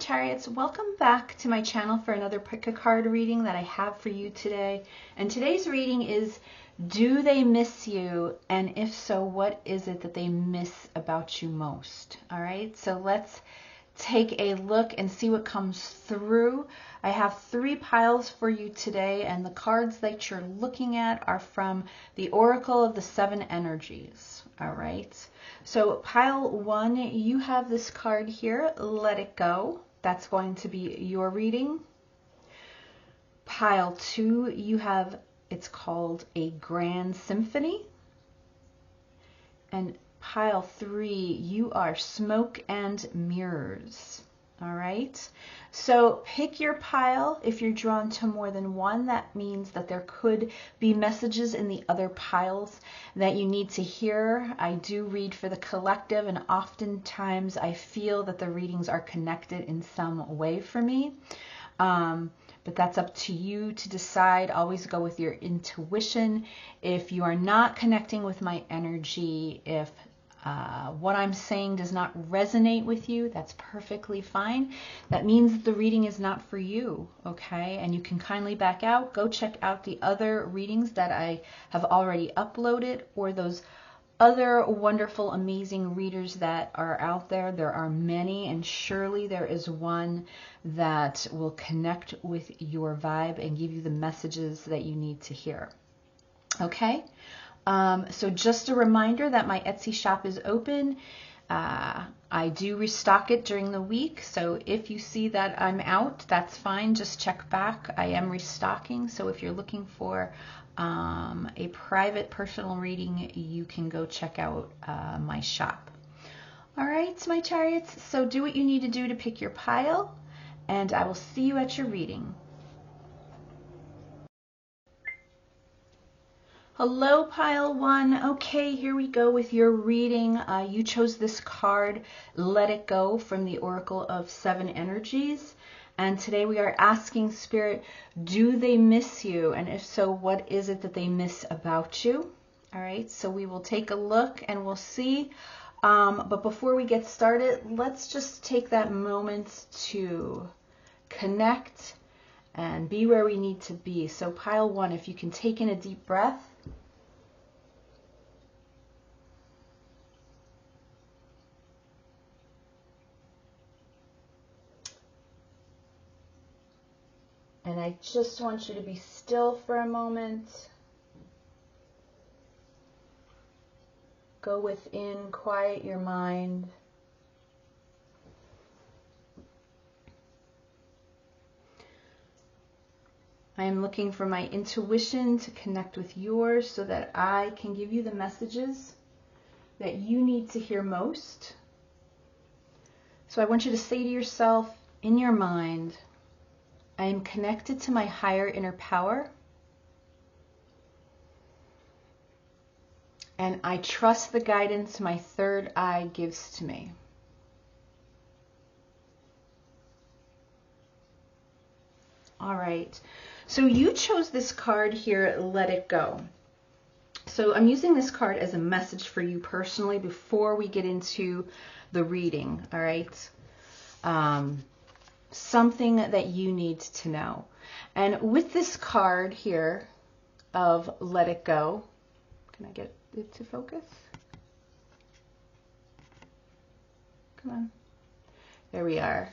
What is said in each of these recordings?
Chariots, welcome back to my channel for another pick a card reading that I have for you today. And today's reading is, do they miss you? And if so, what is it that they miss about you most? All right, so let's take a look and see what comes through. I have 3 piles for you today, and the cards that you're looking at are from the Oracle of the 7 Energies. All right, so pile 1, you have this card here, Let It Go. That's going to be your reading. Pile 2, you have, it's called A Grand Symphony. And pile 3, you are Smoke and Mirrors. All right, so pick your pile. If you're drawn to more than one, that means that there could be messages in the other piles that you need to hear. I do read for the collective, and oftentimes I feel that the readings are connected in some way for me. But that's up to you to decide. Always go with your intuition. If you are not connecting with my energy, if what I'm saying does not resonate with you, that's perfectly fine. That means the reading is not for you, okay? And you can kindly back out. Go check out the other readings that I have already uploaded, or those other wonderful, amazing readers that are out there. There are many, and surely there is one that will connect with your vibe and give you the messages that you need to hear. Okay? So just a reminder that my Etsy shop is open. I do restock it during the week, so if you see that I'm out, that's fine. Just check back. I am restocking, so if you're looking for a private personal reading, you can go check out my shop. All right, my Chariots, so do what you need to do to pick your pile, and I will see you at your reading. Hello, pile 1. Okay, here we go with your reading. You chose this card, Let It Go, from the Oracle of 7 Energies. And today we are asking Spirit, do they miss you? And if so, what is it that they miss about you? All right, so we will take a look and we'll see. But before we get started, let's just take that moment to connect and be where we need to be. So pile 1, if you can take in a deep breath. And I just want you to be still for a moment. Go within, quiet your mind. I am looking for my intuition to connect with yours so that I can give you the messages that you need to hear most. So I want you to say to yourself in your mind, I am connected to my higher inner power, and I trust the guidance my third eye gives to me. All right, so you chose this card here, Let It Go. So I'm using this card as a message for you personally before we get into the reading, all right? Something that you need to know. And with this card here of Let It Go, can I get it to focus? Come on. There we are.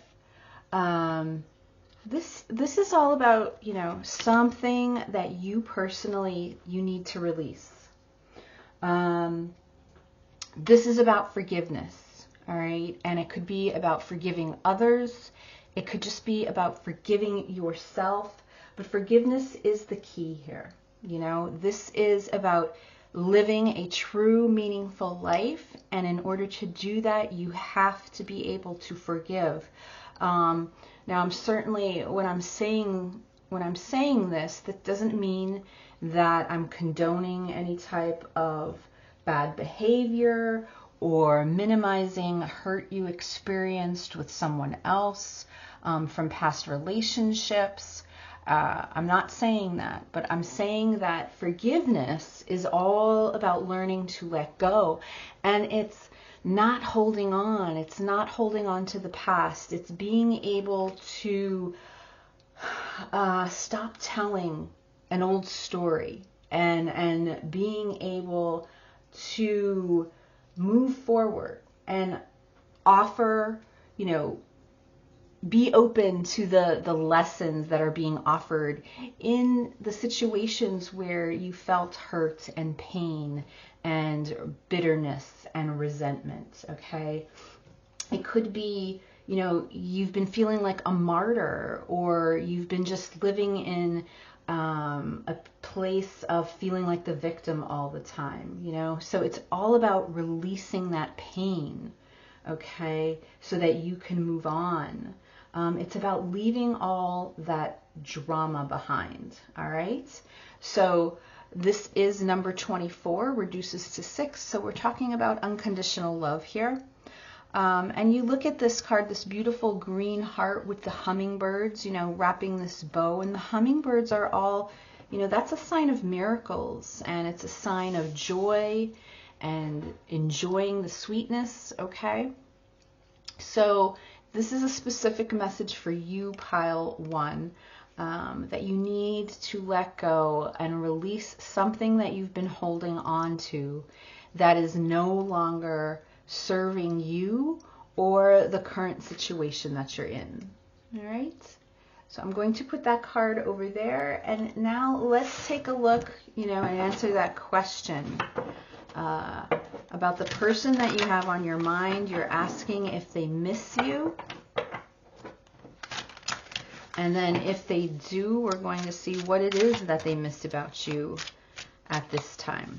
This is all about, you know, something that you personally, you need to release. This is about forgiveness, all right? And it could be about forgiving others. It could just be about forgiving yourself. But forgiveness is the key here. You know, this is about living a true, meaningful life. And in order to do that, you have to be able to forgive. Now, I'm certainly, when I'm saying this, that doesn't mean that I'm condoning any type of bad behavior or minimizing hurt you experienced with someone else from past relationships. I'm not saying that, but I'm saying that forgiveness is all about learning to let go. And it's not holding on. It's not holding on to the past. It's being able to stop telling an old story and being able to move forward and offer, you know, be open to the lessons that are being offered in the situations where you felt hurt and pain and bitterness and resentment, okay? It could be, you know, you've been feeling like a martyr, or you've been just living in a place of feeling like the victim all the time, you know? So it's all about releasing that pain, okay, so that you can move on. It's about leaving all that drama behind, all right? So this is number 24, reduces to 6. So we're talking about unconditional love here. And you look at this card, this beautiful green heart with the hummingbirds, you know, wrapping this bow. And the hummingbirds are all, you know, that's a sign of miracles. And it's a sign of joy and enjoying the sweetness, okay? So this is a specific message for you, pile 1, that you need to let go and release something that you've been holding on to that is no longer serving you or the current situation that you're in. All right? So I'm going to put that card over there. And now let's take a look, you know, and answer that question about the person that you have on your mind. You're asking if they miss you. And then if they do, we're going to see what it is that they missed about you at this time.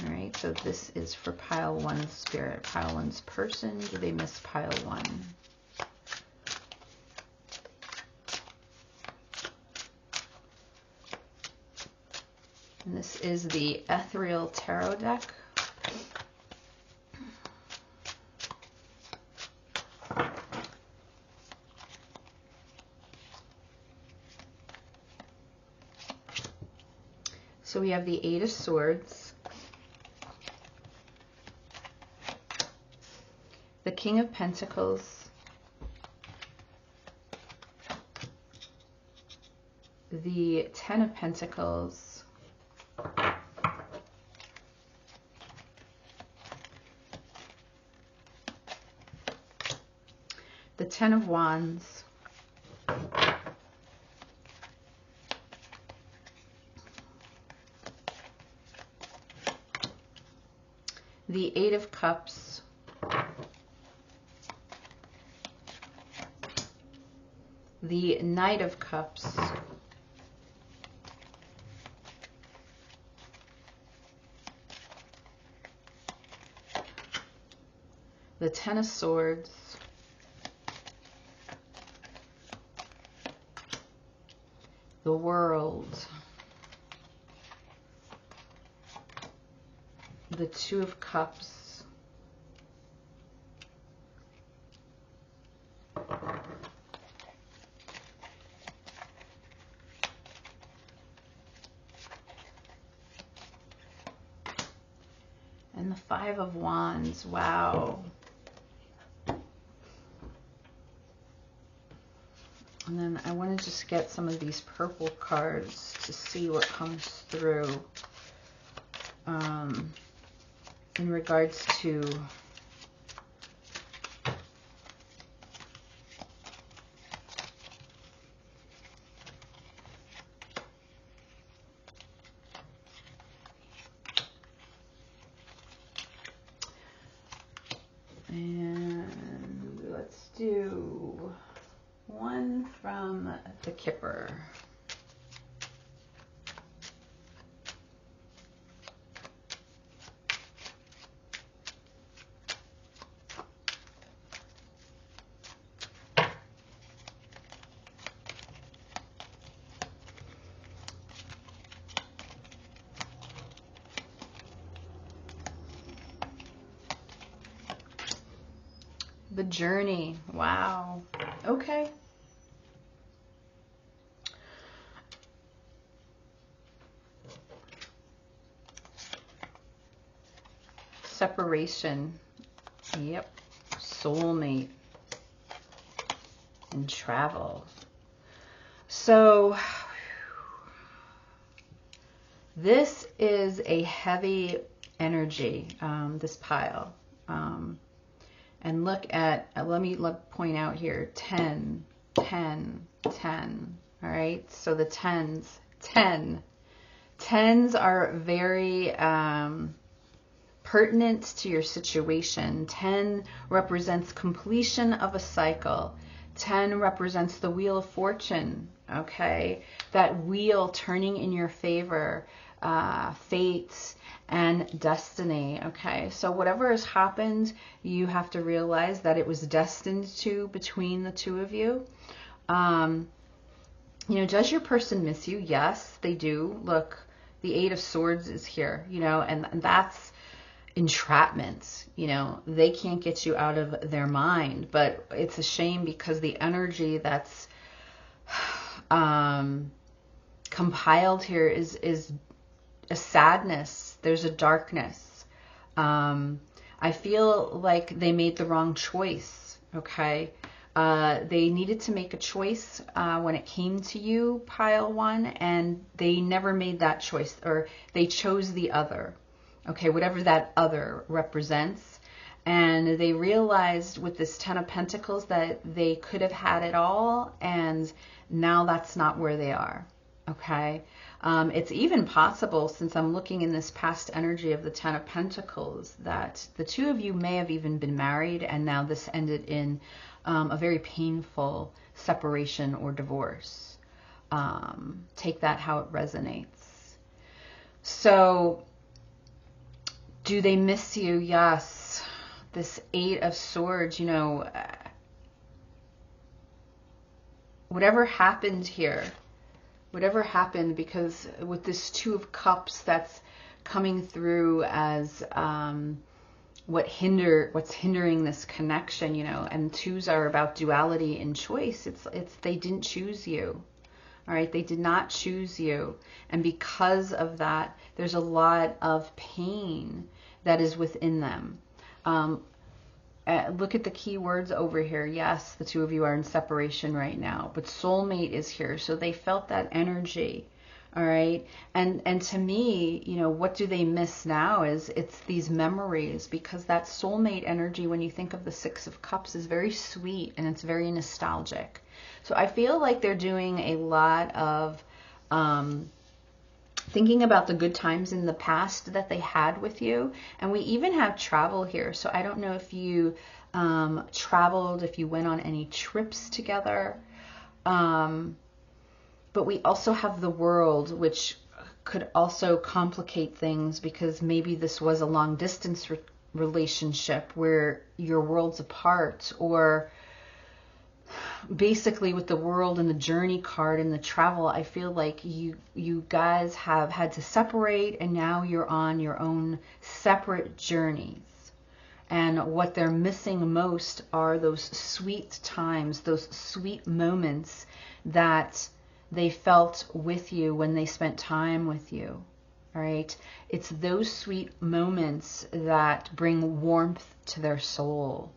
All right, so this is for pile 1 spirit. Pile 1's person, do they miss pile 1? And this is the Ethereal Tarot deck. So we have the 8 of Swords, the King of Pentacles, the 10 of Pentacles, the 10 of Wands, the 8 of Cups, the Knight of Cups, the 10 of Swords, the World, the 2 of Cups, and the 5 of Wands. Wow. And then I want to just get some of these purple cards to see what comes through in regards to and let's do one from the Kipper. The Journey. Wow. Okay. Separation. Yep. Soulmate and travel. So this is a heavy energy, this pile. And look at, let me point out here, 10, 10, 10. All right, so the 10s, 10. 10s are very pertinent to your situation. 10 represents completion of a cycle. 10 represents the wheel of fortune, okay? That wheel turning in your favor, fate and destiny, okay? So whatever has happened, you have to realize that it was destined to between the two of you. You know, does your person miss you? Yes, they do. Look, the 8 of Swords is here, you know, and that's entrapment. You know, they can't get you out of their mind, but it's a shame because the energy that's compiled here is a sadness. There's a darkness. I feel like they made the wrong choice, okay? They needed to make a choice when it came to you, pile 1, and they never made that choice, or they chose the other, okay, whatever that other represents. And they realized with this 10 of Pentacles that they could have had it all, and now that's not where they are, okay? It's even possible, since I'm looking in this past energy of the 10 of Pentacles, that the two of you may have even been married, and now this ended in a very painful separation or divorce. Take that how it resonates. So, do they miss you? Yes. This 8 of Swords, you know, whatever happened here, whatever happened, because with this 2 of Cups that's coming through as what's hindering this connection, you know, and 2s are about duality and choice. It's they didn't choose you. All right, they did not choose you, and because of that, there's a lot of pain that is within them. Look at the key words over here. Yes, the two of you are in separation right now, but soulmate is here, so they felt that energy. All right, and to me, you know, what do they miss now is it's these memories, because that soulmate energy, when you think of the 6 of Cups, is very sweet and it's very nostalgic. So I feel like they're doing a lot of thinking about the good times in the past that they had with you. And we even have travel here. So I don't know if you traveled, if you went on any trips together. But we also have the World, which could also complicate things, because maybe this was a long distance relationship where your worlds apart, or basically with the World and the Journey card and the travel, I feel like you guys have had to separate, and now you're on your own separate journeys. And what they're missing most are those sweet times, those sweet moments that they felt with you when they spent time with you. All right, it's those sweet moments that bring warmth to their soul.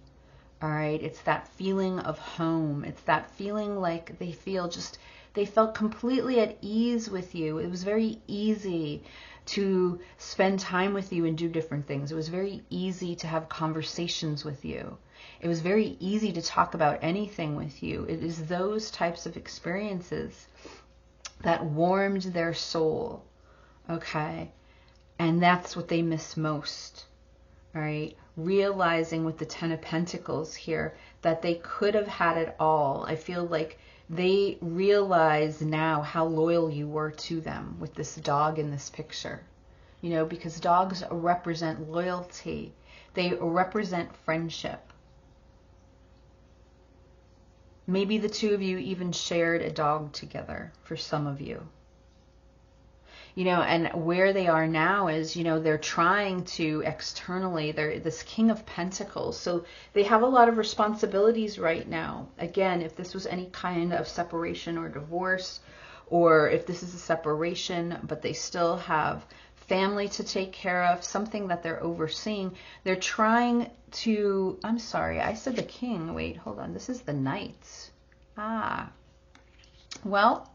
All right, it's that feeling of home. It's that feeling like they felt completely at ease with you. It was very easy to spend time with you and do different things. It was very easy to have conversations with you. It was very easy to talk about anything with you. It is those types of experiences that warmed their soul, okay? And that's what they miss most, all right? Realizing with the 10 of Pentacles here that they could have had it all. I feel like they realize now how loyal you were to them with this dog in this picture. You know, because dogs represent loyalty. They represent friendship. Maybe the two of you even shared a dog together for some of you. You know, and where they are now is, you know, they're trying to externally, they're this King of Pentacles. So they have a lot of responsibilities right now. Again, if this was any kind of separation or divorce, or if this is a separation, but they still have family to take care of, something that they're overseeing. They're trying to, I'm sorry, I said the king. Wait, hold on. This is the knights. Well,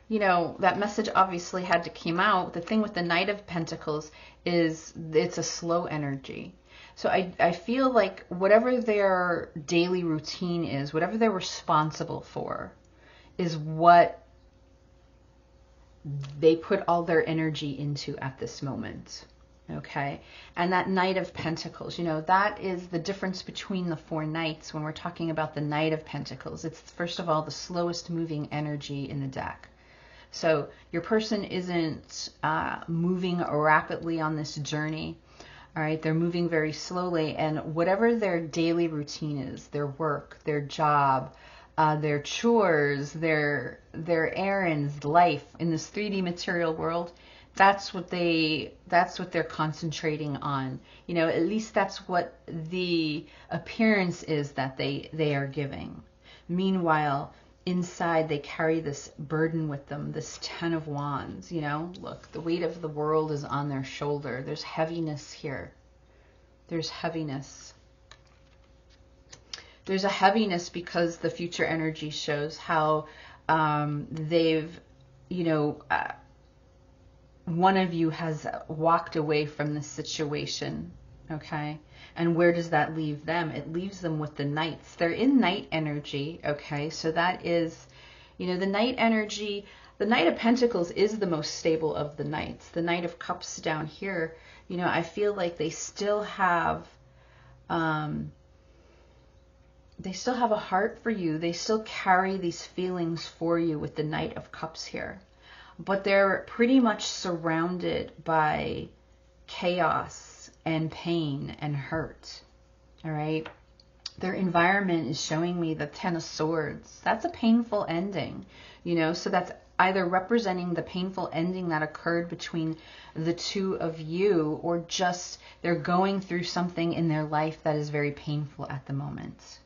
you know, that message obviously had to come out. The thing with the Knight of Pentacles is it's a slow energy. So I feel like whatever their daily routine is, whatever they're responsible for, is what they put all their energy into at this moment. Okay. And that Knight of Pentacles, you know, that is the difference between the four knights when we're talking about the Knight of Pentacles. It's, first of all, the slowest moving energy in the deck. So your person isn't moving rapidly on this journey. All right. They're moving very slowly, and whatever their daily routine is, their work, their job, their chores, their errands, life in this 3D material world, that's what they're concentrating on. You know, at least that's what the appearance is that they are giving. Meanwhile, inside they carry this burden with them, this 10 of Wands. You know, look, the weight of the world is on their shoulder. There's heaviness here. There's heaviness. There's a heaviness because the future energy shows how they've, you know, one of you has walked away from this situation, okay? And where does that leave them? It leaves them with the knights. They're in knight energy, okay? So that is, you know, the knight energy, the Knight of Pentacles is the most stable of the knights. The Knight of Cups down here, you know, I feel like they still have a heart for you. They still carry these feelings for you with the Knight of Cups here. But they're pretty much surrounded by chaos and pain and hurt. All right. Their environment is showing me the 10 of Swords. That's a painful ending, you know, so that's either representing the painful ending that occurred between the two of you, or just they're going through something in their life that is very painful at the moment.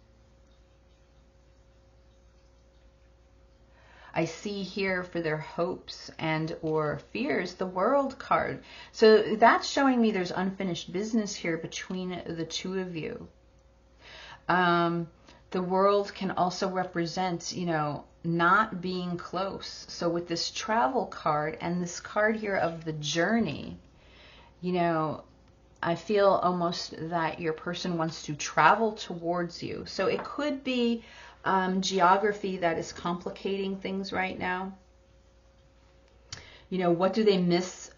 I see here for their hopes and or fears, the World card. So that's showing me there's unfinished business here between the two of you. The World can also represent, you know, not being close. So with this travel card and this card here of the journey, you know, I feel almost that your person wants to travel towards you. So it could be geography that is complicating things right now. You know, what do they miss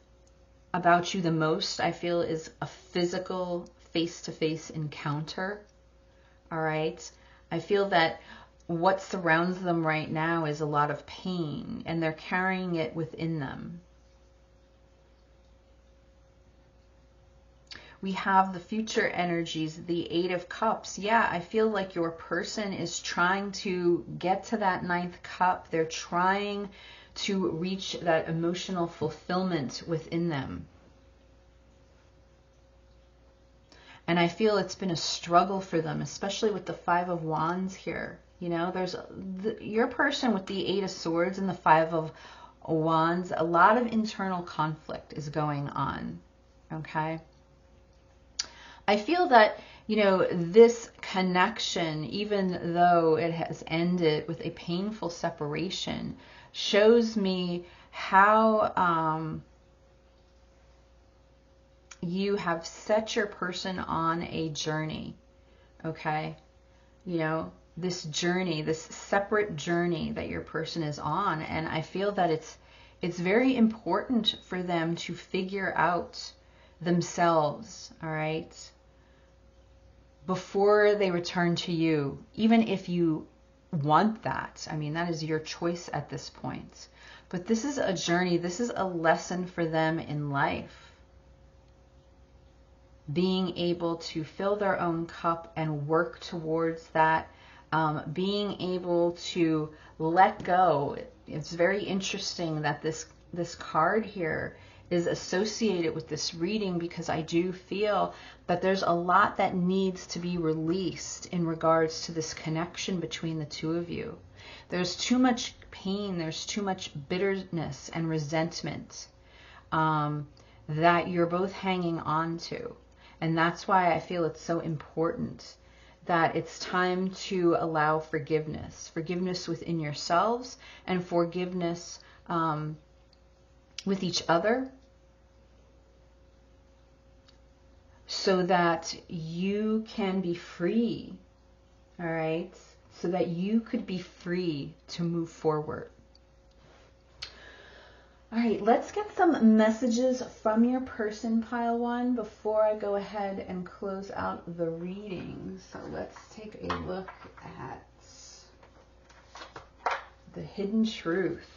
about you the most? I feel is a physical face-to-face encounter. All right. I feel that what surrounds them right now is a lot of pain, and they're carrying it within them. We have the future energies, the 8 of Cups. Yeah, I feel like your person is trying to get to that 9th cup. They're trying to reach that emotional fulfillment within them. And I feel it's been a struggle for them, especially with the 5 of Wands here. You know, there's your person with the 8 of Swords and the 5 of Wands. A lot of internal conflict is going on. Okay. I feel that, you know, this connection, even though it has ended with a painful separation, shows me how you have set your person on a journey, okay? You know, this journey, this separate journey that your person is on. And I feel that it's very important for them to figure out themselves, all right, before they return to you, even if you want that. I mean, that is your choice at this point. But this is a journey. This is a lesson for them in life. Being able to fill their own cup and work towards that. Being able to let go. It's very interesting that this card here is associated with this reading, because I do feel that there's a lot that needs to be released in regards to this connection between the two of you. There's too much pain, there's too much bitterness and resentment. that you're both hanging on to. And that's why I feel it's so important that it's time to allow forgiveness, forgiveness within yourselves and forgiveness with each other, so that you can be free, all right? So that you could be free to move forward. All right, let's get some messages from your person, pile one, before I go ahead and close out the reading. So let's take a look at the hidden truth.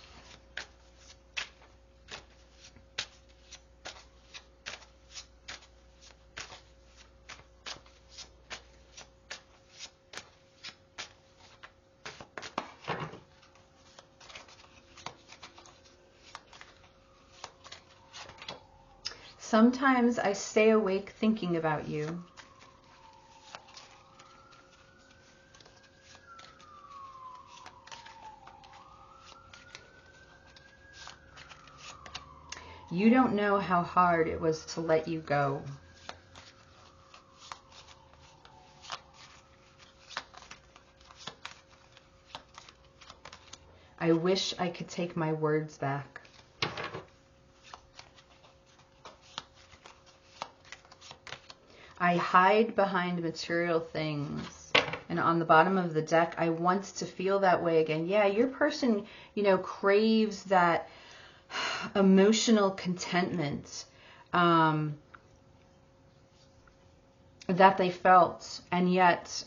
Sometimes I stay awake thinking about you. You don't know how hard it was to let you go. I wish I could take my words back. I hide behind material things. And on the bottom of the deck, I want to feel that way again. Yeah, your person, craves that emotional contentment that they felt. And yet,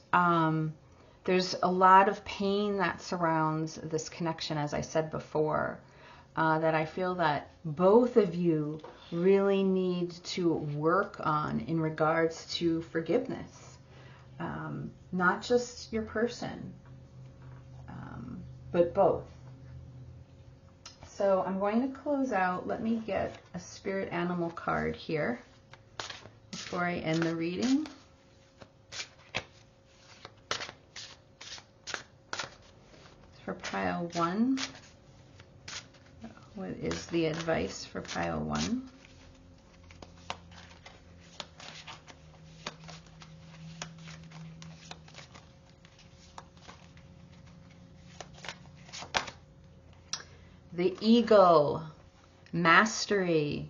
there's a lot of pain that surrounds this connection, as I said before, that I feel that both of you really need to work on in regards to forgiveness. Not just your person, but both. So I'm going to close out. Let me get a spirit animal card here before I end the reading. For pile one, what is the advice for pile one? The eagle, mastery.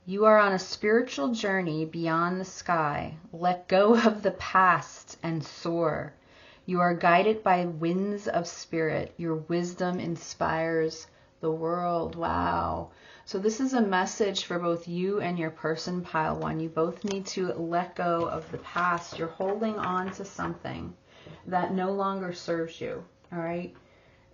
You are on a spiritual journey beyond the sky. Let go of the past and soar. You are guided by winds of spirit. Your wisdom inspires the world. Wow. So this is a message for both you and your person, pile one. You both need to let go of the past. You're holding on to something that no longer serves you. All right.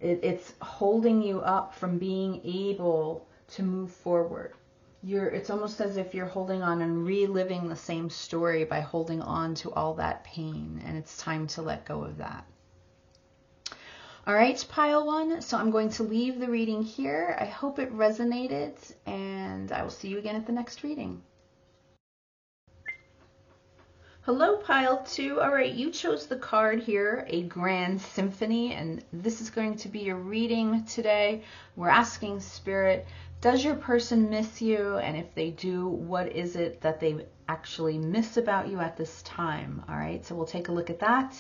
It's holding you up from being able to move forward. It's almost as if you're holding on and reliving the same story by holding on to all that pain, and it's time to let go of that. All right, pile one, so I'm going to leave the reading here. I hope it resonated, and I will see you again at the next reading. Hello, pile two. All right, you chose the card here, a grand symphony, and this is going to be your reading today. We're asking Spirit, does your person miss you? And if they do, what is it that they actually miss about you at this time? All right, so we'll take a look at that.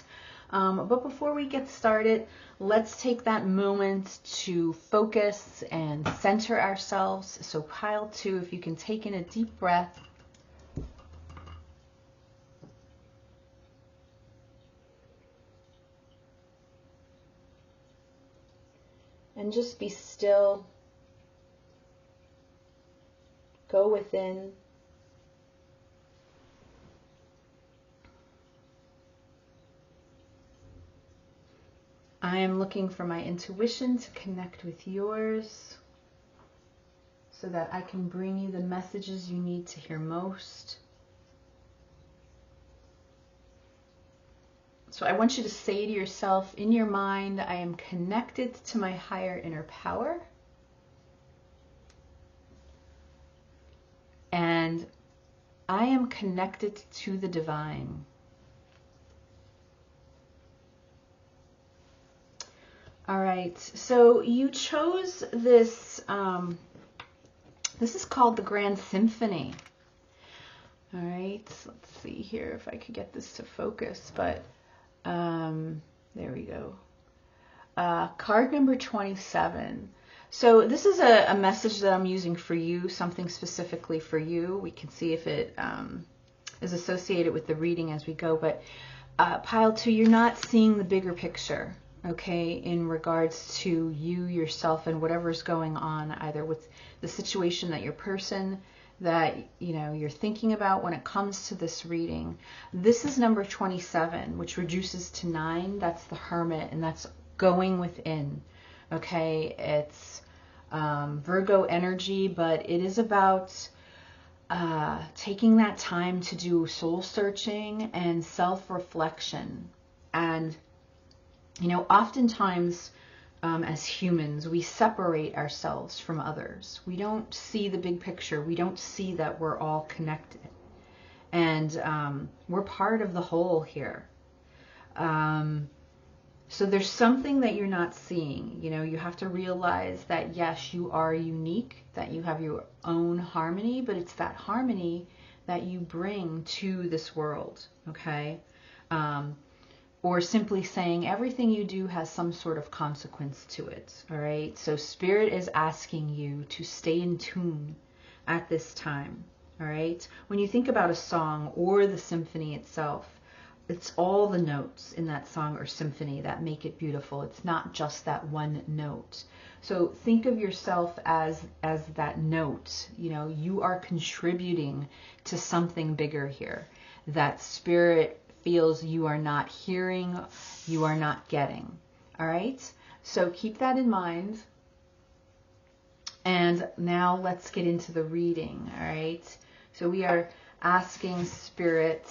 But before we get started, let's take that moment to focus and center ourselves. So pile two, if you can take in a deep breath. And just be still. Go within. I am looking for my intuition to connect with yours so that I can bring you the messages you need to hear most. So I want you to say to yourself in your mind, I am connected to my higher inner power. And I am connected to the divine. All right, so you chose this This is called the Grand Symphony. All right, so let's see here if I could get this to focus, but there we go. Card number 27. So this is a message that I'm using for you, something specifically for you. We can see if it is associated with the reading as we go, but pile 2, you're not seeing the bigger picture, okay, in regards to you, yourself, and whatever's going on, either with the situation that your person that you're thinking about when it comes to this reading. This is number 27, which reduces to 9. That's the Hermit, and that's going within. Okay, it's Virgo energy, but it is about taking that time to do soul searching and self-reflection. And oftentimes as humans, we separate ourselves from others. We don't see the big picture. We don't see that we're all connected. And we're part of the whole here. So there's something that you're not seeing. You have to realize that, yes, you are unique, that you have your own harmony, but it's that harmony that you bring to this world, okay? Or simply saying everything you do has some sort of consequence to it, all right? So Spirit is asking you to stay in tune at this time, all right? When you think about a song or the symphony itself, it's all the notes in that song or symphony that make it beautiful. It's not just that one note. So think of yourself as that note. You are contributing to something bigger here. That Spirit feels you are not hearing, you are not getting. All right? So keep that in mind. And now let's get into the reading. All right? So we are asking Spirit,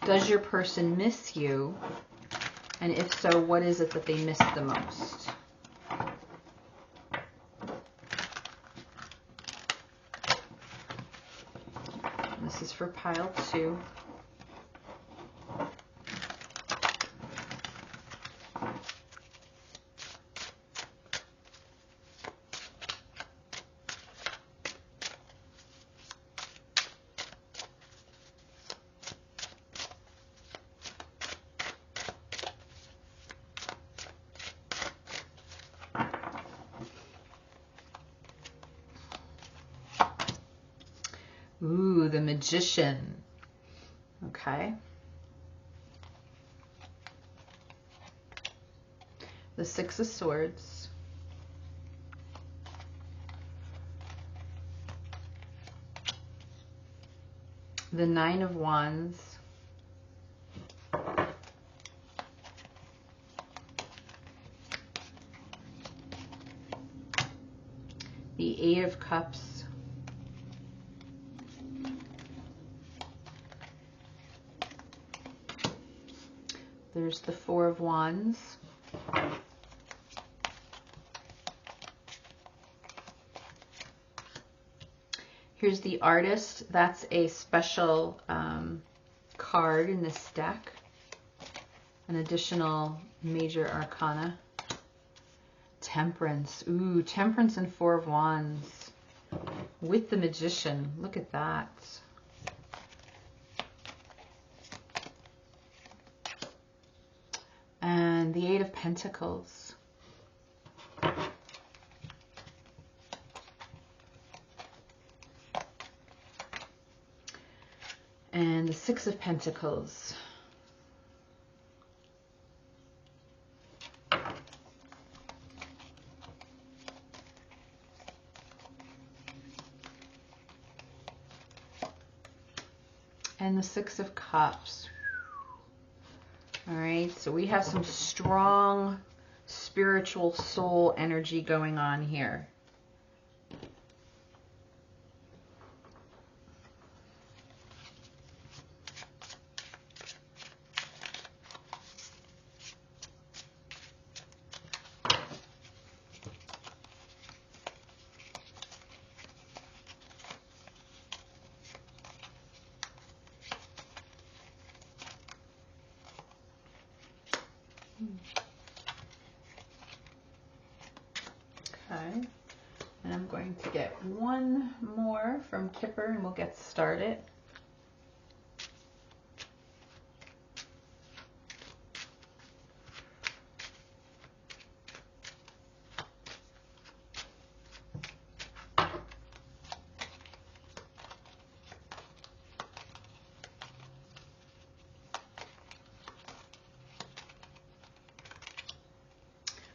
does your person miss you? And if so, what is it that they miss the most? This is for pile 2. Ooh, the Magician. Okay. The 6 of Swords. The 9 of Wands. The 8 of Cups. There's the 4 of Wands. Here's the Artist. That's a special card in this deck. An additional major arcana. Temperance. Ooh, Temperance and 4 of Wands. With the Magician. Look at that. And the 8 of Pentacles. And the 6 of Pentacles. And the 6 of Cups. All right, so we have some strong spiritual soul energy going on here. Okay, And I'm going to get one more from Kipper and we'll get started.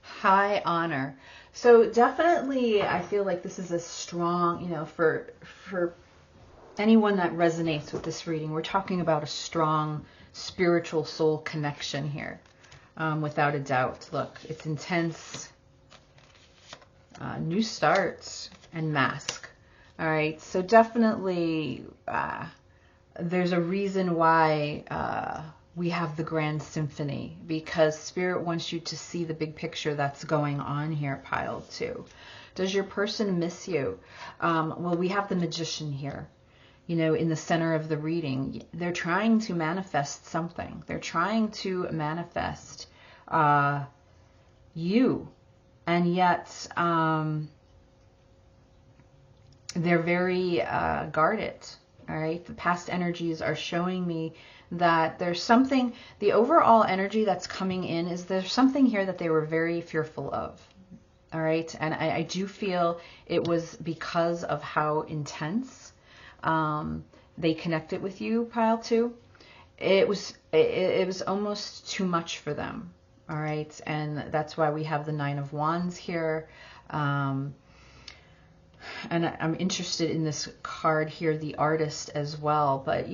High honor. So definitely I feel like this is a strong, for anyone that resonates with this reading, we're talking about a strong spiritual soul connection here, without a doubt. Look, it's intense, new starts, and mask. All right, so definitely there's a reason why we have the grand symphony, because Spirit wants you to see the big picture that's going on here, pile 2. Does your person miss you? Well, we have the Magician here, in the center of the reading. They're trying to manifest something. They're trying to manifest you, and yet they're very guarded. All right, the past energies are showing me that there's something, the overall energy that's coming in is there's something here that they were very fearful of. All right, and I do feel it was because of how intense they connected with you, pile 2. It was almost too much for them. All right, and that's why we have the 9 of Wands here. And I'm interested in this card here, the Artist, as well. But,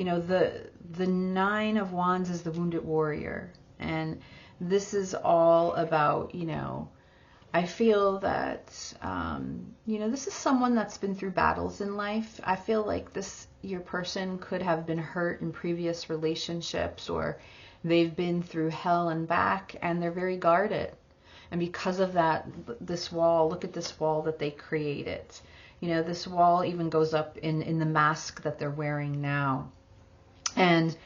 the 9 of Wands is the Wounded Warrior. And this is all about, I feel that, this is someone that's been through battles in life. I feel like your person could have been hurt in previous relationships, or they've been through hell and back, and they're very guarded. And because of that, this wall, look at this wall that they created. This wall even goes up in the mask that they're wearing now. And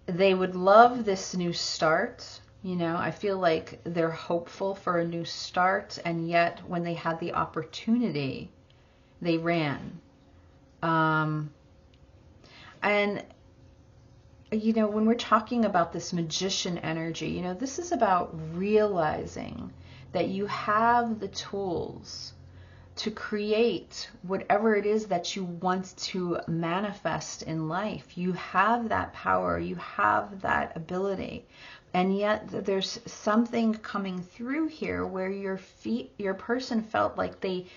they would love this new start. I feel like they're hopeful for a new start, and yet when they had the opportunity, they ran. And when we're talking about this Magician energy, this is about realizing that you have the tools to create whatever it is that you want to manifest in life. You have that power, you have that ability. And yet there's something coming through here where your person felt like they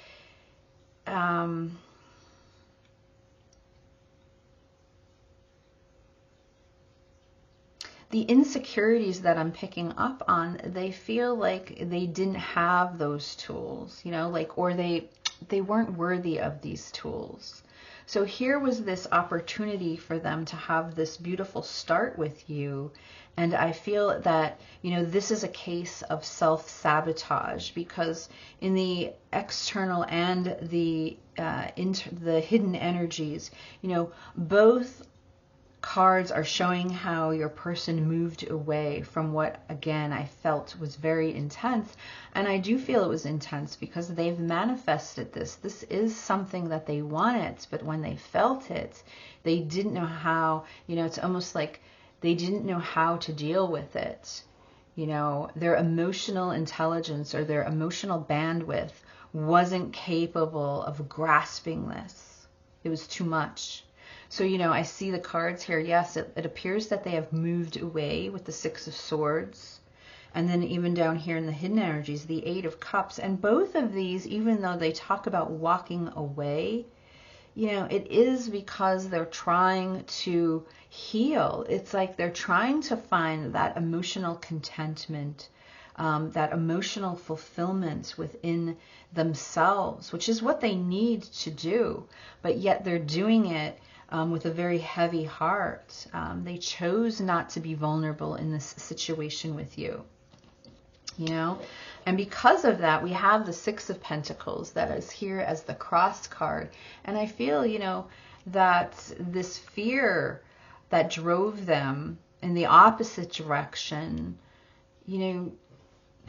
the insecurities that I'm picking up on, they feel like they didn't have those tools, or they weren't worthy of these tools. So here was this opportunity for them to have this beautiful start with you. And I feel that, this is a case of self-sabotage, because in the external and the hidden energies, both cards are showing how your person moved away from what, again, I felt was very intense. And I do feel it was intense because they've manifested this. This is something that they wanted, but when they felt it, they didn't know how, it's almost like they didn't know how to deal with it. Their emotional intelligence or their emotional bandwidth wasn't capable of grasping this. It was too much. So, I see the cards here. Yes, it appears that they have moved away with the 6 of Swords. And then even down here in the hidden energies, the 8 of Cups. And both of these, even though they talk about walking away, it is because they're trying to heal. It's like they're trying to find that emotional contentment, that emotional fulfillment within themselves, which is what they need to do. But yet they're doing it with a very heavy heart. They chose not to be vulnerable in this situation with you, and because of that, we have the 6 of Pentacles that is here as the cross card. And I feel, that this fear that drove them in the opposite direction,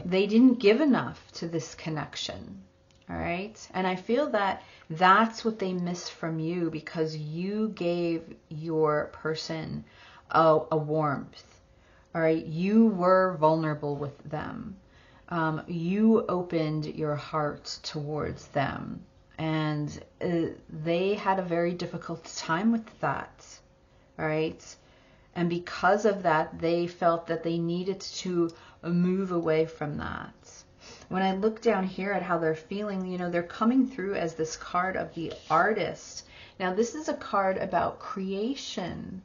they didn't give enough to this connection. All right. And I feel that that's what they miss from you, because you gave your person a warmth. All right. You were vulnerable with them. You opened your heart towards them. And they had a very difficult time with that. All right. And because of that, they felt that they needed to move away from that. When I look down here at how they're feeling, you know, they're coming through as this card of the artist. Now, this is a card about creation,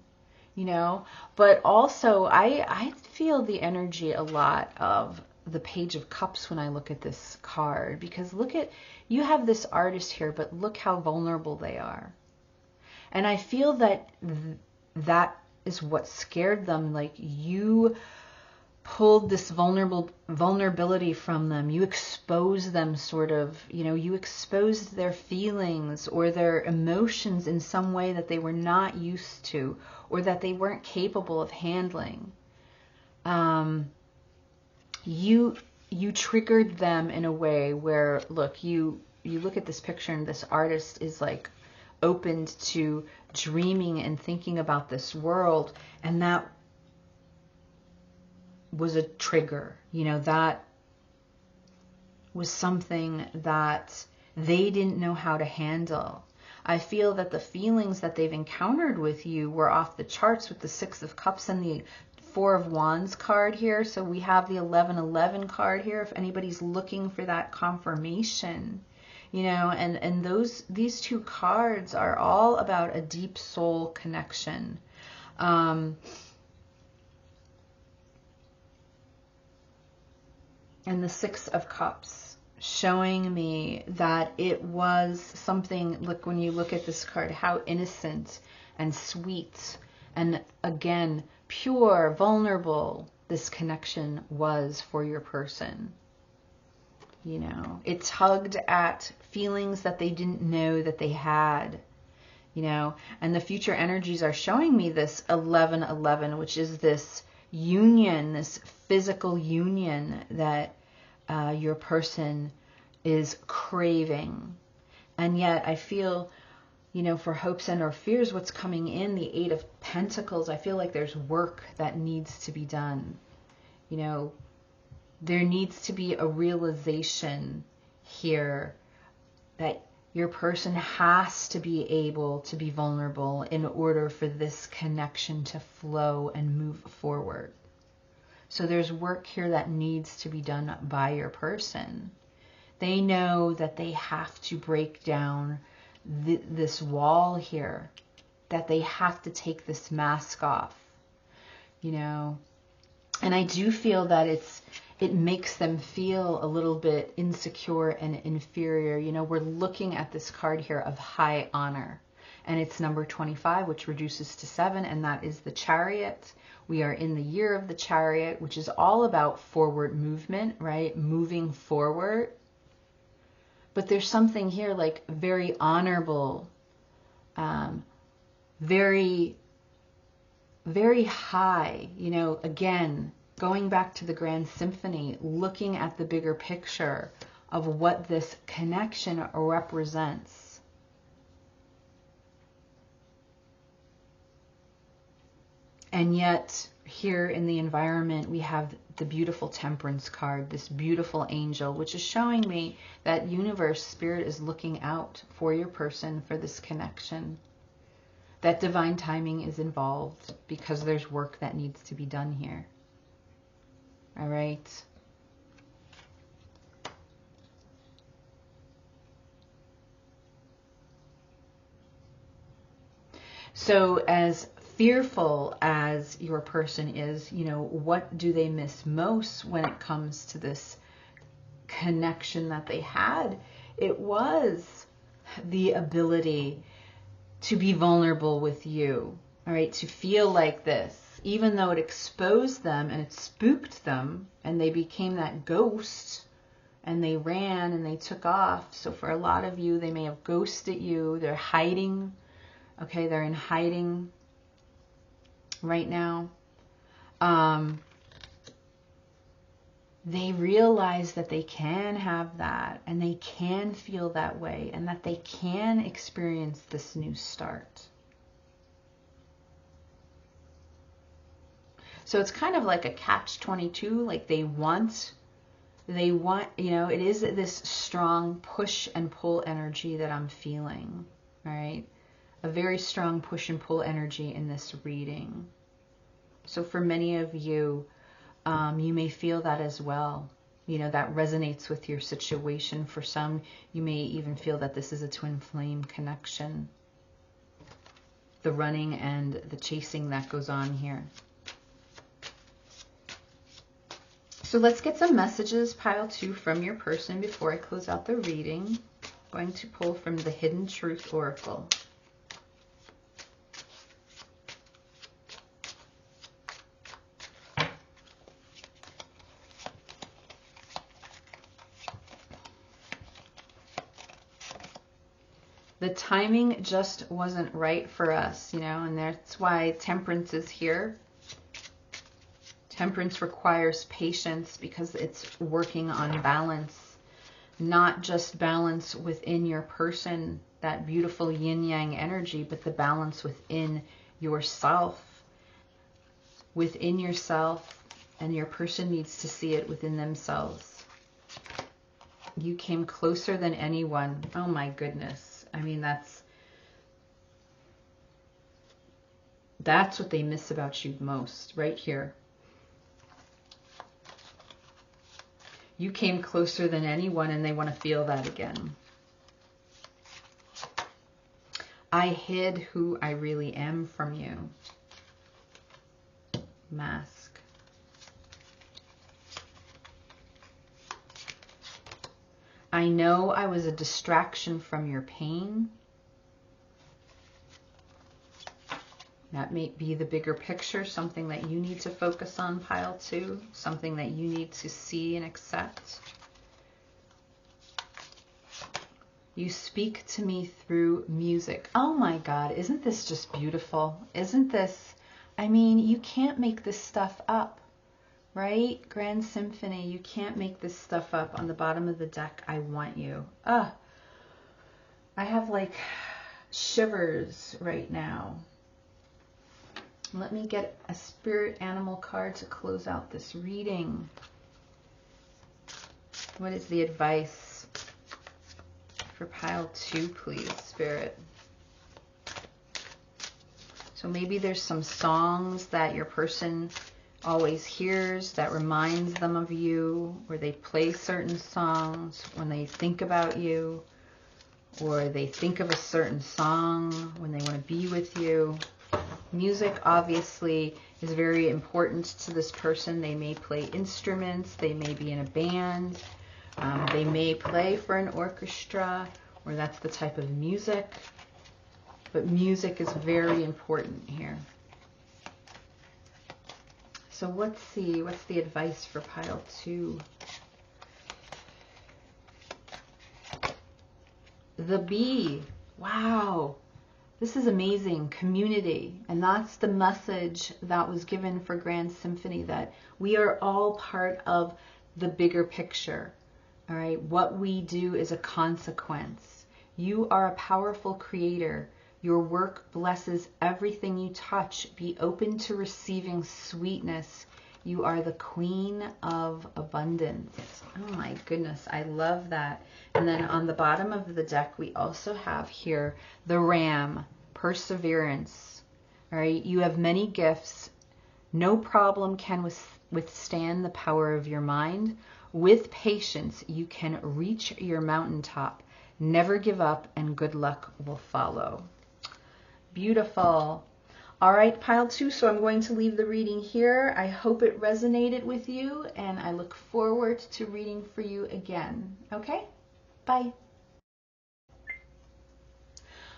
you know, but also I feel the energy a lot of the Page of Cups when I look at this card, because look at, you have this artist here, but look how vulnerable they are. And I feel that that is what scared them. Like, you pulled this vulnerability from them. You exposed them, sort of, you know, you exposed their feelings or their emotions in some way that they were not used to, or that they weren't capable of handling. You triggered them in a way where, look, you look at this picture and this artist is like opened to dreaming and thinking about this world, and that was a trigger. You know, that was something that they didn't know how to handle. I feel that the feelings that they've encountered with you were off the charts with the Six of Cups and the Four of Wands card here. So we have the 1111 card here if anybody's looking for that confirmation. You know, and these two cards are all about a deep soul connection. And the Six of Cups showing me that it was something, look, when you look at this card, how innocent and sweet and, again, pure, vulnerable this connection was for your person. You know, it tugged at feelings that they didn't know that they had, you know, and the future energies are showing me this 1111, which is this union, this physical union that your person is craving. And yet I feel, you know, for hopes and or fears, what's coming in, the Eight of Pentacles, I feel like there's work that needs to be done. You know, there needs to be a realization here that your person has to be able to be vulnerable in order for this connection to flow and move forward. So there's work here that needs to be done by your person. They know that they have to break down this wall here, that they have to take this mask off, you know. And I do feel that it makes them feel a little bit insecure and inferior. You know, we're looking at this card here of high honor, and it's number 25, which reduces to 7, and that is the Chariot. We are in the year of the Chariot, which is all about forward movement, right? Moving forward. But there's something here like very honorable, very, very high, you know, again, going back to the Grand Symphony, looking at the bigger picture of what this connection represents. And yet, here in the environment, we have the beautiful Temperance card, this beautiful angel, which is showing me that universe, spirit is looking out for your person, for this connection. That divine timing is involved because there's work that needs to be done here. All right. So as fearful as your person is, you know, what do they miss most when it comes to this connection that they had? It was the ability to be vulnerable with you, all right, to feel like this, even though it exposed them and it spooked them and they became that ghost and they ran and they took off. So for a lot of you, they may have ghosted you. They're hiding. Okay, they're in hiding right now. they realize that they can have that and they can feel that way and that they can experience this new start. So it's kind of like a catch-22, like they want, you know, it is this strong push and pull energy that I'm feeling, right? A very strong push and pull energy in this reading. So for many of you, you may feel that as well. You know, that resonates with your situation. For some, you may even feel that this is a twin flame connection. The running and the chasing that goes on here. So let's get some messages, pile 2, from your person before I close out the reading. I'm going to pull from the Hidden Truth Oracle. The timing just wasn't right for us, you know, and that's why Temperance is here. Temperance requires patience because it's working on balance, not just balance within your person, that beautiful yin-yang energy, but the balance within yourself. Within yourself, and your person needs to see it within themselves. You came closer than anyone. Oh my goodness. I mean, that's what they miss about you most, right here. You came closer than anyone and they want to feel that again. I hid who I really am from you. Mask. I know I was a distraction from your pain. That may be the bigger picture, something that you need to focus on, pile 2, something that you need to see and accept. You speak to me through music. Oh my God, isn't this just beautiful? Isn't this, I mean, you can't make this stuff up, right? Grand Symphony, you can't make this stuff up. On the bottom of the deck, I want you. I have like shivers right now. Let me get a spirit animal card to close out this reading. What is the advice for pile 2, please, Spirit? So maybe there's some songs that your person always hears that reminds them of you, or they play certain songs when they think about you, or they think of a certain song when they want to be with you. Music obviously is very important to this person. They may play instruments, they may be in a band, they may play for an orchestra, or that's the type of music. But music is very important here. So let's see, what's the advice for pile 2? The bee. Wow. This is amazing. Community. And that's the message that was given for Grand Symphony, that we are all part of the bigger picture. All right. What we do is a consequence. You are a powerful creator. Your work blesses everything you touch. Be open to receiving sweetness. You are the queen of abundance. Oh my goodness. I love that. And then on the bottom of the deck, we also have here the ram, perseverance. All right. You have many gifts. No problem can withstand the power of your mind. With patience, you can reach your mountaintop. Never give up and good luck will follow. Beautiful. All right, pile 2. So I'm going to leave the reading here. I hope it resonated with you, and I look forward to reading for you again. Okay? Bye.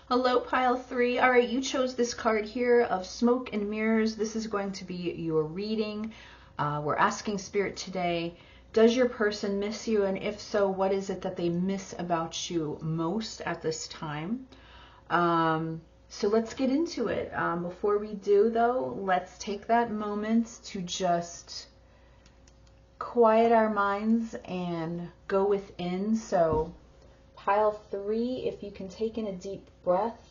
Hello, pile 3. All right, you chose this card here of Smoke and Mirrors. This is going to be your reading. We're asking Spirit today, does your person miss you? And if so, what is it that they miss about you most at this time? So let's get into it. Before we do, though, let's take that moment to just quiet our minds and go within. So pile 3, if you can take in a deep breath.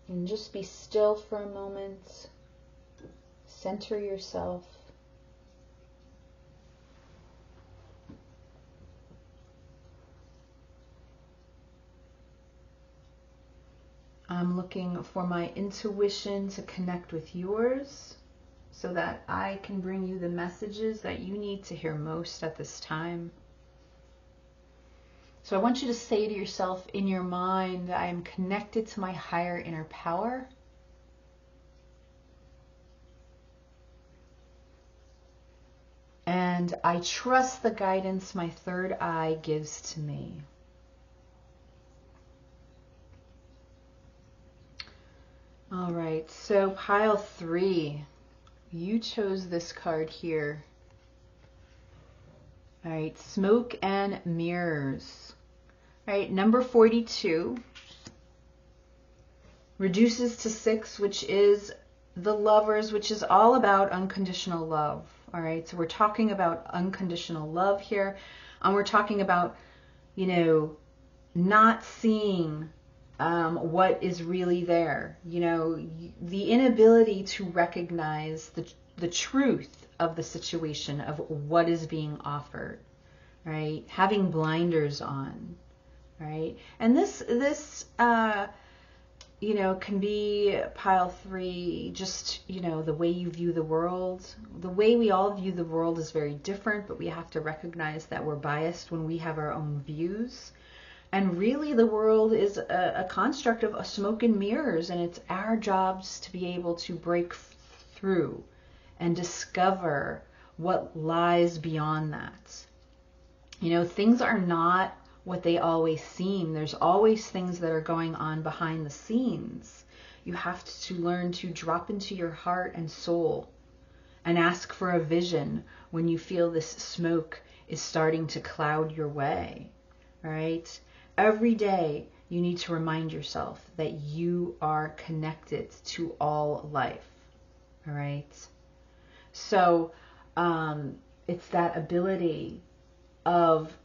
And just be still for a moment. Center yourself. I'm looking for my intuition to connect with yours so that I can bring you the messages that you need to hear most at this time. So I want you to say to yourself in your mind, I am connected to my higher inner power. And I trust the guidance my third eye gives to me. All right, so pile 3, you chose this card here. All right, smoke and mirrors. All right, number 42 reduces to 6, which is the lovers, which is all about unconditional love. All right, so we're talking about unconditional love here. And we're talking about, not seeing what is really there. The inability to recognize the truth of the situation, of what is being offered, right? Having blinders on, right? And this can be pile 3, just, the way you view the world. The way we all view the world is very different, but we have to recognize that we're biased when we have our own views. And really the world is a construct of smoke and mirrors, and it's our jobs to be able to break through and discover what lies beyond that. Things are not what they always seem. There's always things that are going on behind the scenes. You have to learn to drop into your heart and soul and ask for a vision when you feel this smoke is starting to cloud your way, right? Every day you need to remind yourself that you are connected to all life, all right? So it's that ability of,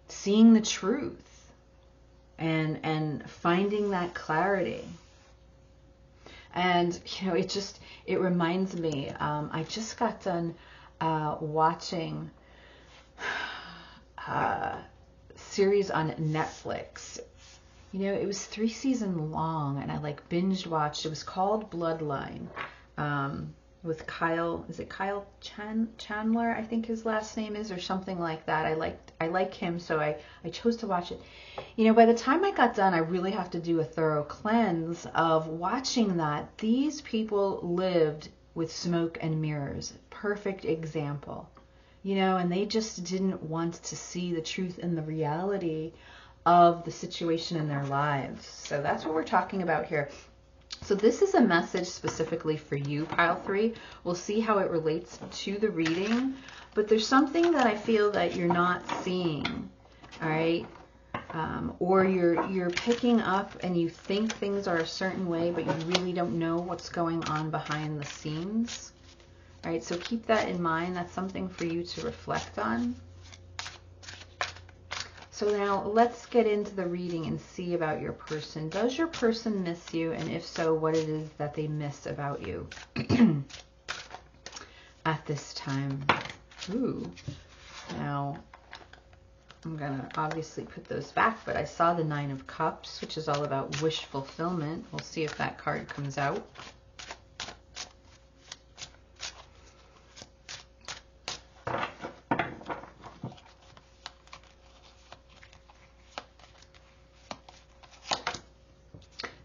seeing the truth and finding that clarity. And, it reminds me, I just got done watching series on Netflix. It was 3 seasons long, and I binge watched. It was called Bloodline, with Kyle. Is it Kyle Chandler? I think his last name is, or something like that. I like him, so I chose to watch it. By the time I got done, I really have to do a thorough cleanse of watching that. These people lived with smoke and mirrors. Perfect example. And they just didn't want to see the truth and the reality of the situation in their lives. So that's what we're talking about here. So this is a message specifically for you, pile 3. We'll see how it relates to the reading, but there's something that I feel that you're not seeing, all right? Or you're picking up and you think things are a certain way, but you really don't know what's going on behind the scenes. All right, so keep that in mind. That's something for you to reflect on. So now let's get into the reading and see about your person. Does your person miss you? And if so, what it is that they miss about you at this time? Ooh. Now, I'm going to obviously put those back, but I saw the 9 of Cups, which is all about wish fulfillment. We'll see if that card comes out.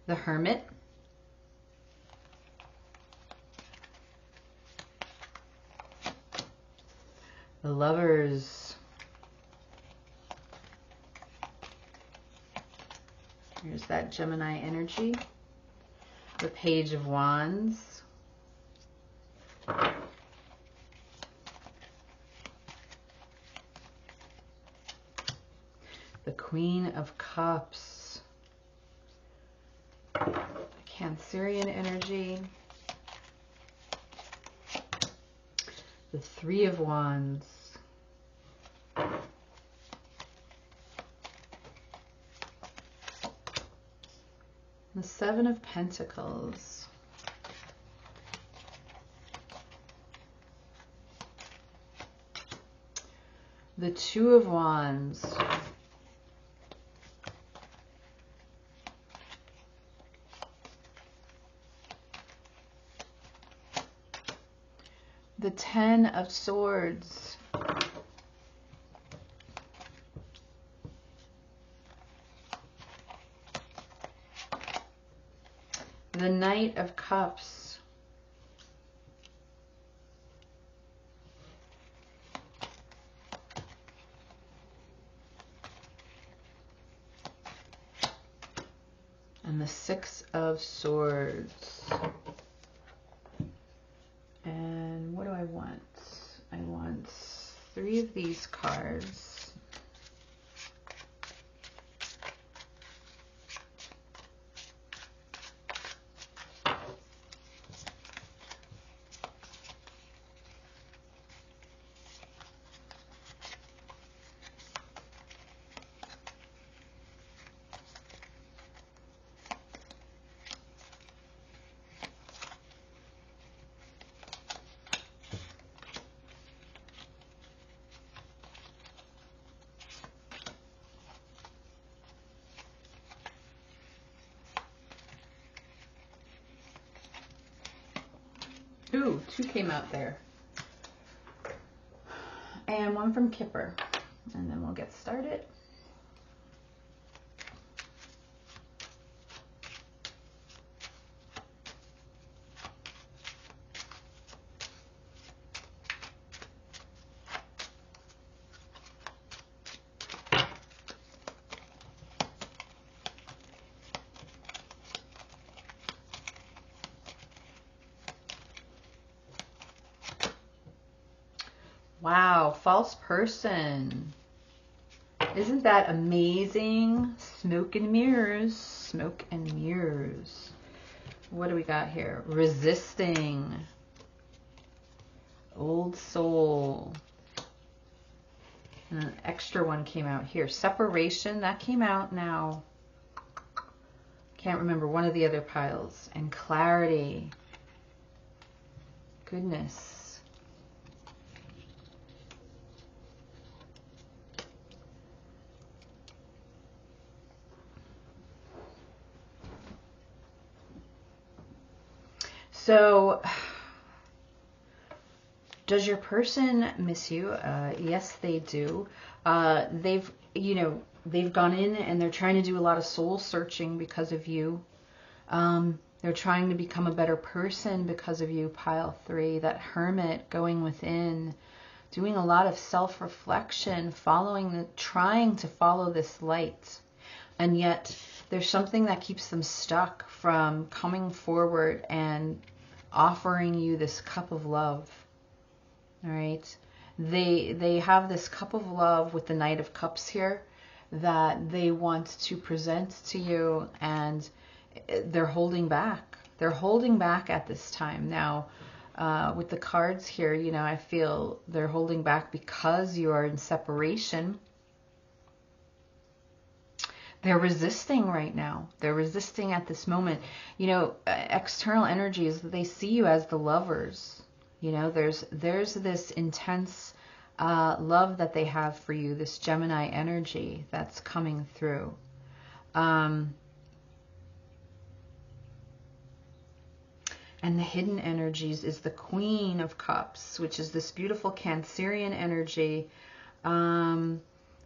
The Hermit. The Lovers. Here's that Gemini energy. The Page of Wands. The Queen of Cups. Cancerian energy. The Three of Wands. The Seven of Pentacles. The Two of Wands. The Ten of Swords. The Knight of Cups. And the Six of Swords. And what do I want? I want 3 of these cards. Ooh, 2 came out there. And 1 from Kipper. And then we'll get started. Wow, false person. Isn't that amazing? Smoke and mirrors. Smoke and mirrors. What do we got here? Resisting. Old soul. And an extra one came out here. Separation. That came out now. Can't remember one of the other piles. And clarity. Goodness. So, does your person miss you? Yes, they do. They've gone in and they're trying to do a lot of soul searching because of you. They're trying to become a better person because of you, pile 3. That hermit going within, doing a lot of self-reflection, trying to follow this light. And yet there's something that keeps them stuck from coming forward and offering you this cup of love. All right. They have this cup of love with the Knight of Cups here that they want to present to you, and they're holding back. They're holding back at this time. Now, with the cards here, I feel they're holding back because you are in separation. They're resisting right now. They're resisting at this moment. External energies, they see you as the lovers. There's this intense love that they have for you, this Gemini energy that's coming through. And the hidden energies is the Queen of Cups, which is this beautiful Cancerian energy.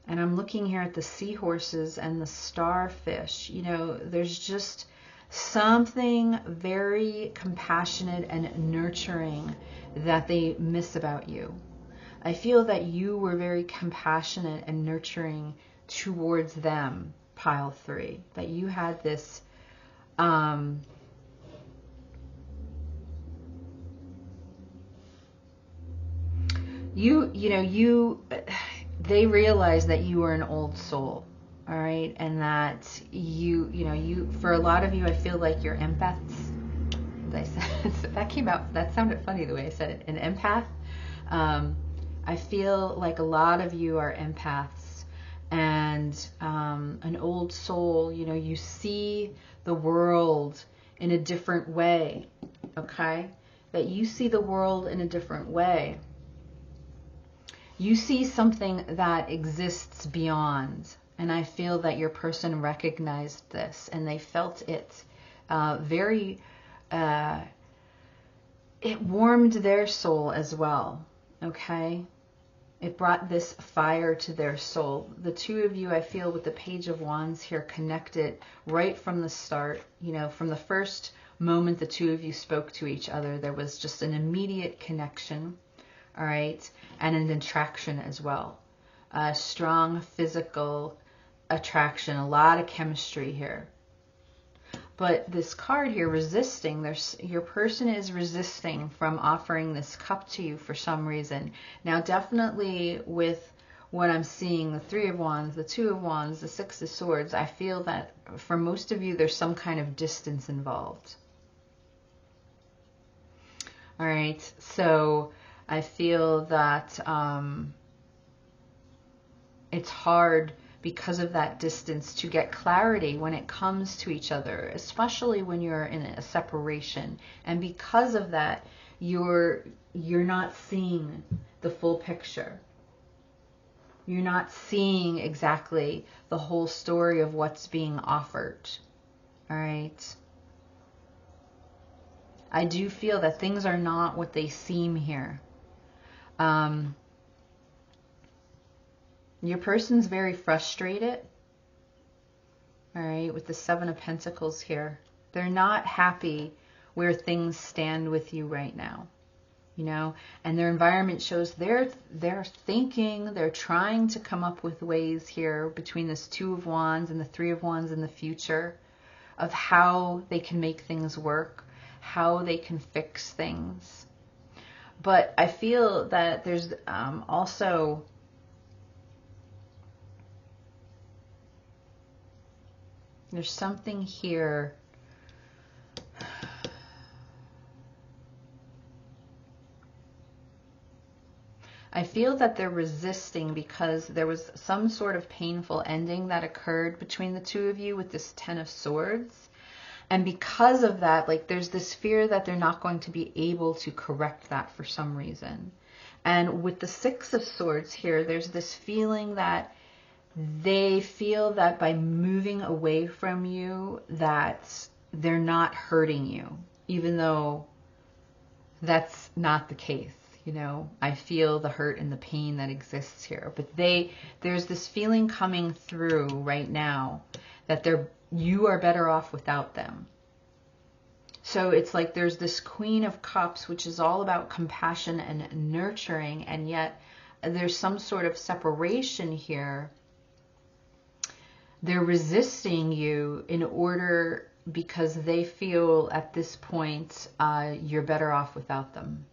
And I'm looking here at the seahorses and the starfish. There's just something very compassionate and nurturing that they miss about you. I feel that you were very compassionate and nurturing towards them, pile 3. That you had this they realized that you were an old soul. all right, and that you for a lot of you, I feel like you're empaths. I said that came out, that sounded funny the way I said it, an empath. I feel like a lot of you are empaths, and an old soul, you see the world in a different way, okay? That you see the world in a different way. You see something that exists beyond, and I feel that your person recognized this, and they felt it very, it warmed their soul as well, okay? It brought this fire to their soul. The two of you, I feel, with the Page of Wands here, connected right from the start. From the first moment the two of you spoke to each other, there was just an immediate connection, all right, and an attraction as well. A strong physical attraction, a lot of chemistry here. But this card here, resisting, your person is resisting from offering this cup to you for some reason. Now, definitely with what I'm seeing, the Three of Wands, the Two of Wands, the Six of Swords, I feel that for most of you, there's some kind of distance involved. All right, so I feel that it's hard because of that distance to get clarity when it comes to each other, especially when you're in a separation. And because of that, you're not seeing the full picture. You're not seeing exactly the whole story of what's being offered. All right. I do feel that things are not what they seem here. Your person's very frustrated, all right, with the Seven of Pentacles here. They're not happy where things stand with you right now, and their environment shows they're thinking, they're trying to come up with ways here between this Two of Wands and the Three of Wands in the future of how they can make things work, how they can fix things. But I feel that there's also there's something here. I feel that they're resisting because there was some sort of painful ending that occurred between the two of you with this Ten of Swords. And because of that, like, there's this fear that they're not going to be able to correct that for some reason. And with the Six of Swords here, there's this feeling that they feel that by moving away from you, that they're not hurting you, even though that's not the case. I feel the hurt and the pain that exists here, but there's this feeling coming through right now that you are better off without them. So it's like there's this Queen of Cups, which is all about compassion and nurturing, and yet there's some sort of separation here. They're resisting you because they feel at this point you're better off without them.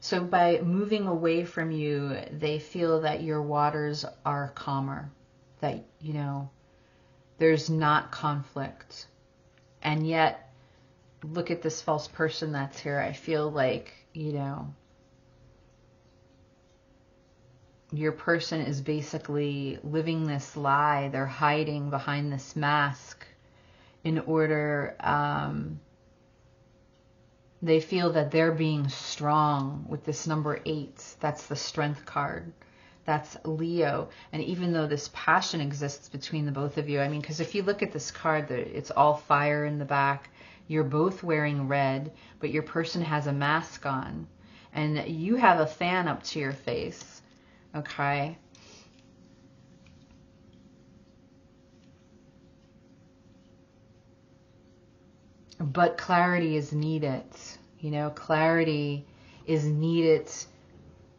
So by moving away from you, they feel that your waters are calmer, that, there's not conflict. And yet, look at this false person that's here. I feel like, your person is basically living this lie. They're hiding behind this mask in order, they feel that they're being strong with this number 8. That's the Strength card. That's Leo. And even though this passion exists between the both of you, I mean, because if you look at this card, it's all fire in the back. You're both wearing red, but your person has a mask on. And you have a fan up to your face. Okay? But clarity is needed. Clarity is needed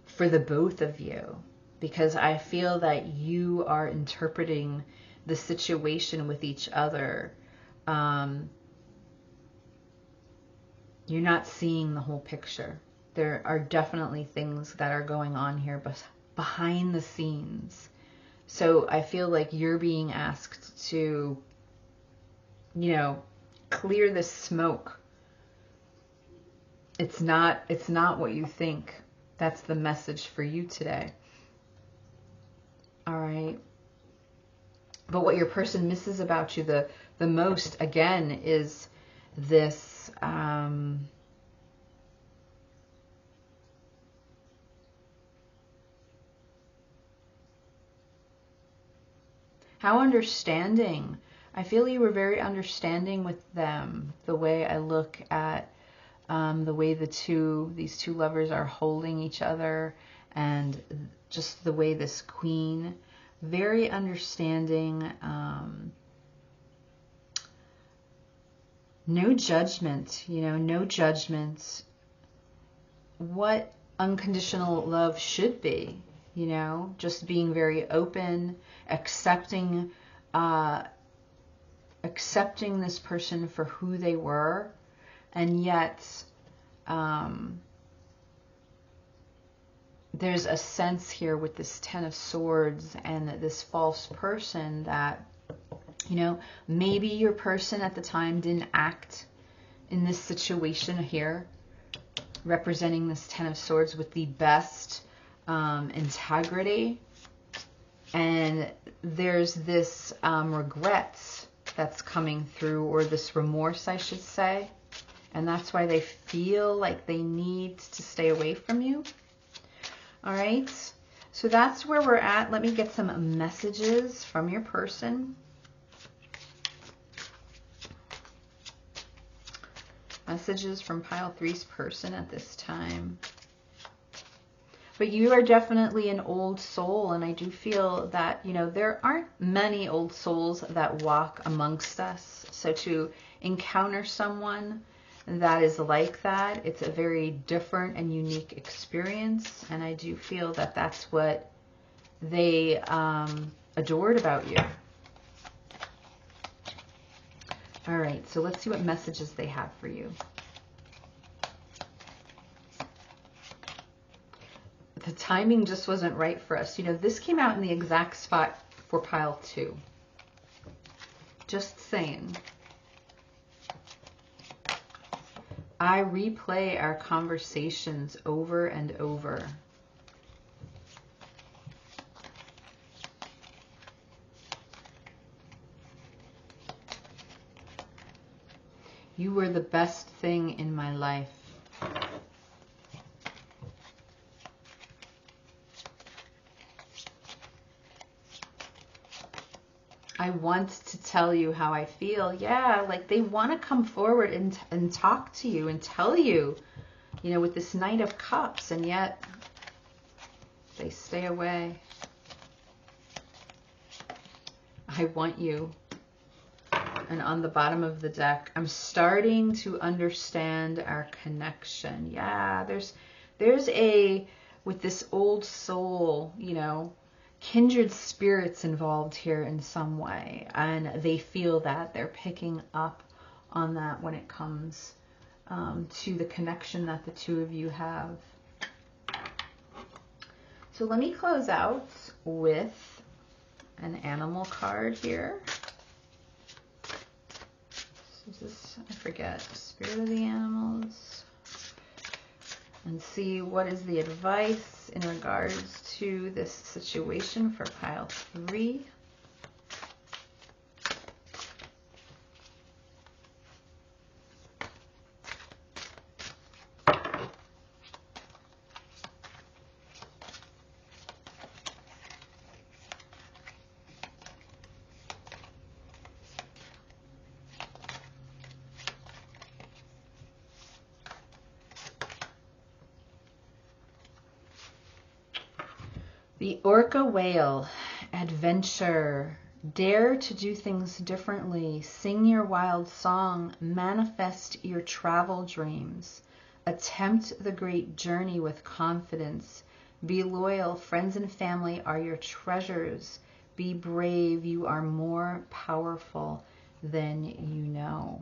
for the both of you, because I feel that you are interpreting the situation with each other you're not seeing the whole picture. There are definitely things that are going on here behind the scenes. So I feel like you're being asked to, clear the smoke. It's not what you think. That's the message for you today. All right. But what your person misses about you the most, again, is this how understanding. I feel you were very understanding with them. The way I look at the way these two lovers are holding each other, and just the way this queen, very understanding, no judgment, no judgment. What unconditional love should be, just being very open, accepting this person for who they were, and yet there's a sense here with this Ten of Swords and this false person that, maybe your person at the time didn't act in this situation here, representing this Ten of Swords with the best integrity. And there's this regret that's coming through, or this remorse, I should say. And that's why they feel like they need to stay away from you. All right. So that's where we're at. Let me get some messages from your person. Messages from pile 3's person at this time. But you are definitely an old soul, and I do feel that, there aren't many old souls that walk amongst us. So to encounter someone that is like that, it's a very different and unique experience, and I do feel that that's what they adored about you. All right, so let's see what messages they have for you. The timing just wasn't right for us. This came out in the exact spot for pile 2. Just saying. I replay our conversations over and over. You were the best thing in my life. I want to tell you how I feel. Yeah, like they want to come forward and talk to you and tell you, with this Knight of Cups, and yet they stay away. I want you. And on the bottom of the deck, I'm starting to understand our connection. Yeah, there's with this old soul, kindred spirits involved here in some way, and they feel that they're picking up on that when it comes to the connection that the two of you have. So let me close out with an animal card here. Is this, I forget, Spirit of the Animals, and see what is the advice in regards to this situation for pile 3. The Orca Whale, adventure, dare to do things differently, sing your wild song, manifest your travel dreams, attempt the great journey with confidence, be loyal, friends and family are your treasures, be brave, you are more powerful than you know.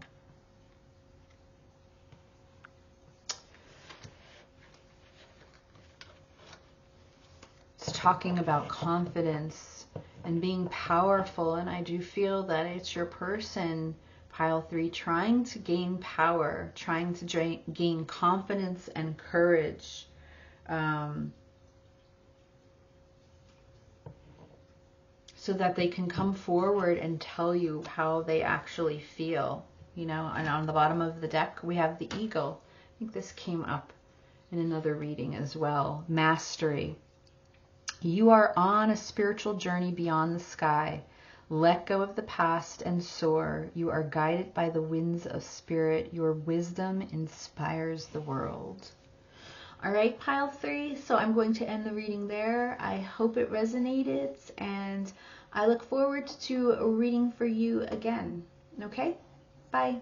It's talking about confidence and being powerful, and I do feel that it's your person, pile 3, trying to gain power, trying to gain confidence and courage. So that they can come forward and tell you how they actually feel, you know. And on the bottom of the deck, we have the eagle. I think this came up in another reading as well. Mastery. You are on a spiritual journey beyond the sky. Let go of the past and soar. You are guided by the winds of spirit. Your wisdom inspires the world. All right, pile 3. So I'm going to end the reading there. I hope it resonated, and I look forward to reading for you again. Okay? Bye.